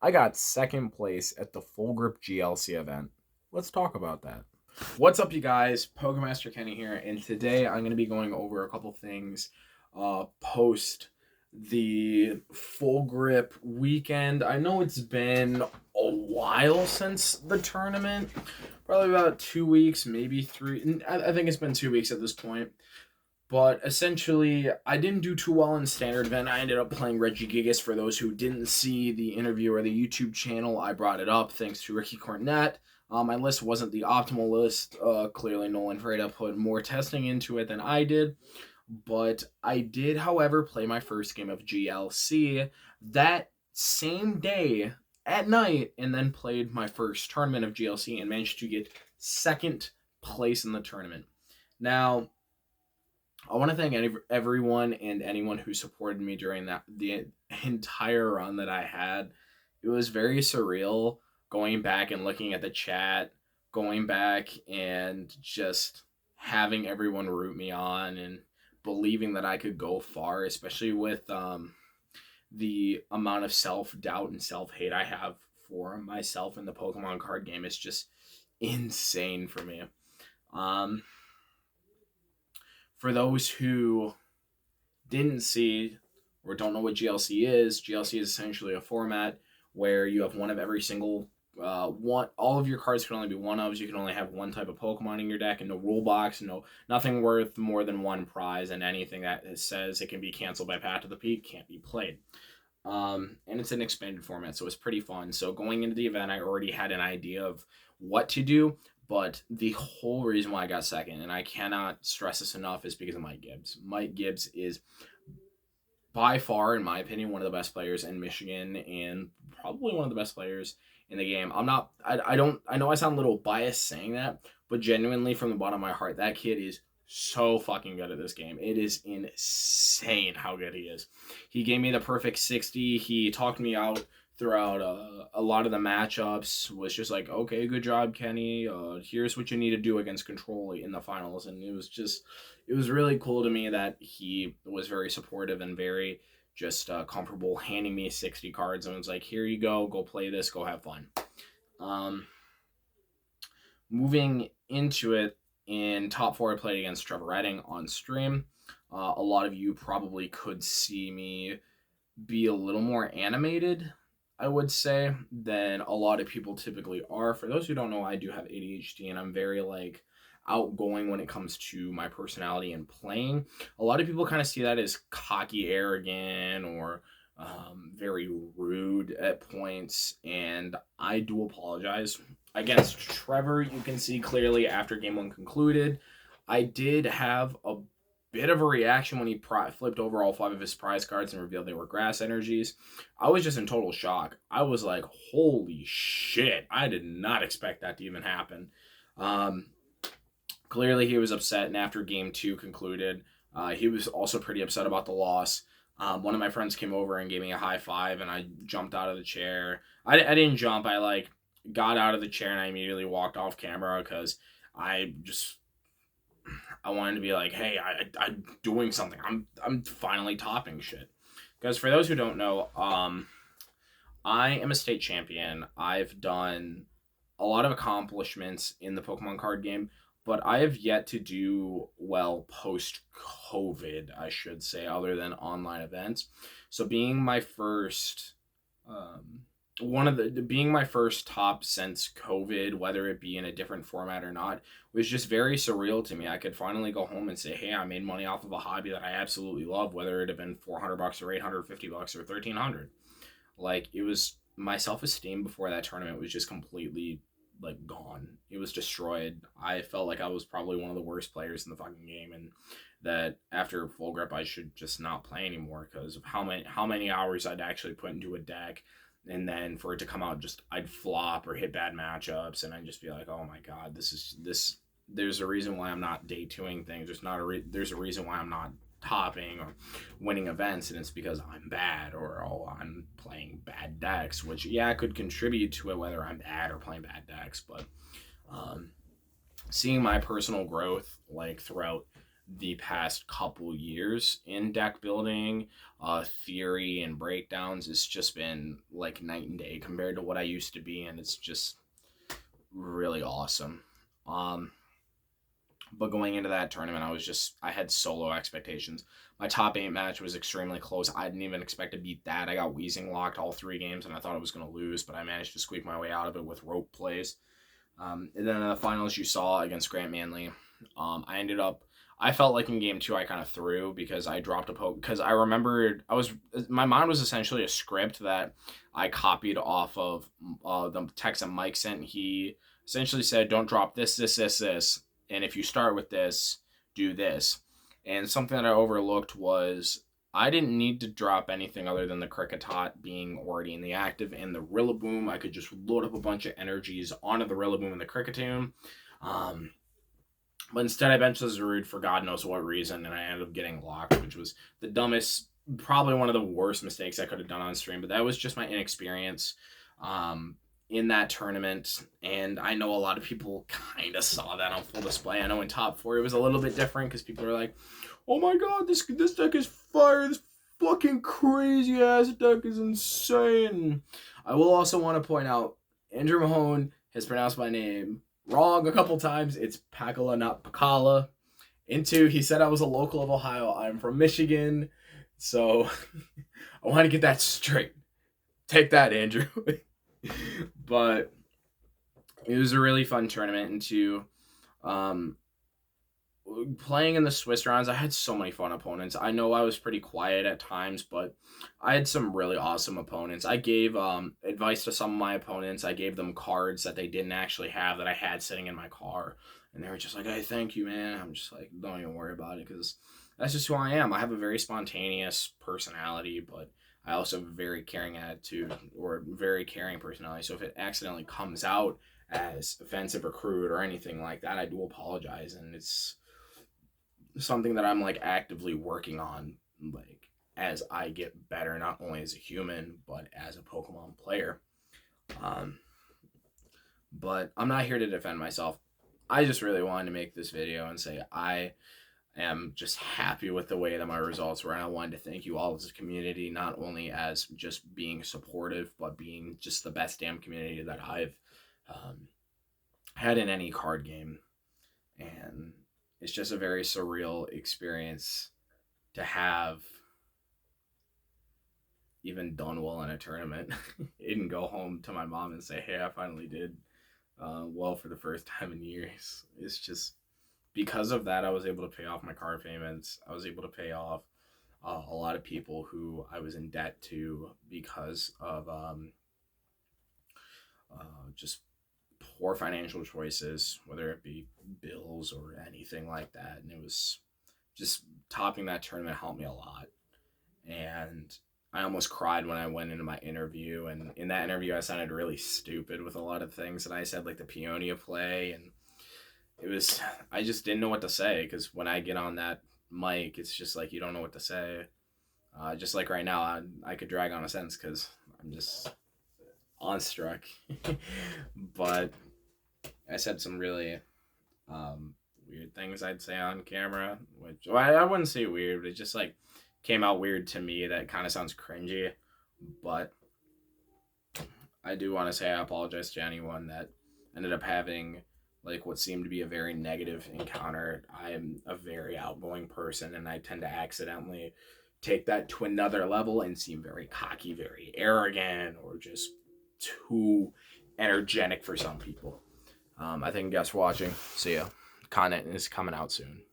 I got second place at the Full Grip GLC event. Let's talk about that. What's up, you guys? Pokemaster Kenny here, and today I'm going to be going over a couple things post the Full Grip weekend. I know it's been a while since the tournament, probably about 2 weeks, maybe three. I think it's been 2 weeks at this point. But essentially, I didn't do too well in standard event. I ended up playing Regigigas. For those who didn't see the interview or the YouTube channel, I brought it up thanks to Ricky Cornett. My list wasn't the optimal list. Clearly, Nolan Freda put more testing into it than I did. But I did, however, play my first game of GLC that same day at night, and then played my first tournament of GLC and managed to get second place in the tournament. Now, I want to thank everyone and anyone who supported me during the entire run that I had. It was very surreal going back and looking at the chat, going back and just having everyone root me on and believing that I could go far, especially with the amount of self-doubt and self-hate I have for myself in the Pokemon card game. Is just insane for me. For those who didn't see or don't know what GLC is essentially a format where you have one of every single all of your cards can only be one ofs. You can only have one type of Pokemon in your deck, and no rule box, nothing worth more than one prize, and anything that says it can be canceled by Path to the Peak can't be played. And it's an expanded format, so it's pretty fun. So going into the event, I already had an idea of what to do, but the whole reason why I got second, and I cannot stress this enough, is because of Mike Gibbs. Mike Gibbs is by far, in my opinion, one of the best players in Michigan, and probably one of the best players in the game. I know I sound a little biased saying that, but genuinely from the bottom of my heart, that kid is so fucking good at this game. It is insane how good he is. He gave me the perfect 60. He talked me out throughout a lot of the matchups. Was just like, okay, good job, Kenny. Here's what you need to do against Control in the finals. And it was really cool to me that he was very supportive and very just comfortable handing me 60 cards and was like, here you go play this, go have fun. Moving into it, in top 4, I played against Trevor Redding on stream. A lot of you probably could see me be a little more animated, I would say, than a lot of people typically are. For those who don't know, I do have ADHD, and I'm very outgoing when it comes to my personality and playing. A lot of people kind of see that as cocky, arrogant, or very rude at points, and I do apologize. Against Trevor, you can see clearly after game 1 concluded, I did have a bit of a reaction when he flipped over all 5 of his prize cards and revealed they were grass energies. I was just in total shock. I was like, holy shit, I did not expect that to even happen. Clearly he was upset, and after game 2 concluded, he was also pretty upset about the loss. One of my friends came over and gave me a high five, and I jumped out of the chair. I didn't jump. I got out of the chair and I immediately walked off camera because I wanted to be like, hey, I'm doing something. I'm finally topping shit. Because for those who don't know, I am a state champion. I've done a lot of accomplishments in the Pokemon card game, but I have yet to do well post-COVID, I should say, other than online events. So being my first being my first top since COVID, whether it be in a different format or not, was just very surreal to me. I could finally go home and say, hey, I made money off of a hobby that I absolutely love, whether it had been $400 or $850 or $1,300. It was, my self-esteem before that tournament was just completely gone. It was destroyed. I felt like I was probably one of the worst players in the fucking game, and that after Full Grip I should just not play anymore because of how many hours I'd actually put into a deck, and then for it to come out, just I'd flop or hit bad matchups, and I'd just be like, oh my god, this. There's a reason why I'm not day 2ing things. There's a reason why I'm not topping or winning events, and it's because I'm bad, or I'm playing bad decks, which could contribute to it, whether I'm bad or playing bad decks. But seeing my personal growth throughout the past couple years in deck building, theory and breakdowns. It's just been like night and day compared to what I used to be, and it's just really awesome. Um, but going into that tournament, I had solo expectations. My top 8 match was extremely close. I didn't even expect to beat that. I got Weezing locked all 3 games, and I thought I was going to lose, but I managed to squeak my way out of it with rope plays. And then in the finals, you saw against Grant Manley, I felt like in game 2 I kind of threw because I dropped a poke, because I remembered my mind was essentially a script that I copied off of the text that Mike sent. He essentially said, don't drop this, and if you start with this, do this. And something that I overlooked was I didn't need to drop anything other than the Kricketot being already in the active and the Rillaboom. I could just load up a bunch of energies onto the Rillaboom and the Kricketune. But instead I benched the Zarude for God knows what reason, and I ended up getting locked, which was the dumbest, probably one of the worst mistakes I could have done on stream. But that was just my inexperience in that tournament, and I know a lot of people kind of saw that on full display. I know in top 4 it was a little bit different because people were like, oh my god, this deck is fire, this fucking crazy ass deck is insane. I will also want to point out, Andrew Mahone has pronounced my name wrong a couple times. It's Pakala, not Pakala. He said I was a local of Ohio. I'm from Michigan, so I want to get that straight. Take that, Andrew. But it was a really fun tournament, and playing in the Swiss rounds, I had so many fun opponents. I know I was pretty quiet at times, but I had some really awesome opponents. I gave advice to some of my opponents. I gave them cards that they didn't actually have that I had sitting in my car, and they were just like, hey, thank you, man. I'm just like, don't even worry about it, because that's just who I am. I have a very spontaneous personality, but I also have a very caring attitude, or very caring personality. So if it accidentally comes out as offensive or crude or anything like that, I do apologize. And it's something that I'm like actively working on, like as I get better, not only as a human, but as a Pokemon player. But I'm not here to defend myself. I just really wanted to make this video and say I am just happy with the way that my results were, and I wanted to thank you all as a community, not only as just being supportive, but being just the best damn community that I've had in any card game. And it's just a very surreal experience to have even done well in a tournament and go home to my mom and say, hey, I finally did well for the first time in years. It's just, because of that, I was able to pay off my car payments. I was able to pay off a lot of people who I was in debt to because of just poor financial choices, whether it be bills or anything like that. And it was just, topping that tournament helped me a lot. And I almost cried when I went into my interview. And in that interview, I sounded really stupid with a lot of things that I said, like the Peonia play, and I just didn't know what to say, because when I get on that mic, it's just like, you don't know what to say. Just like right now, I could drag on a sentence because I'm just awestruck. But I said some really weird things, I'd say, on camera, which, well, I wouldn't say weird, but it just like came out weird to me. That kind of sounds cringy, but I do want to say I apologize to anyone that ended up having like what seemed to be a very negative encounter. I am a very outgoing person, and I tend to accidentally take that to another level and seem very cocky, very arrogant, or just too energetic for some people. I thank you guys for watching. See ya. Content is coming out soon.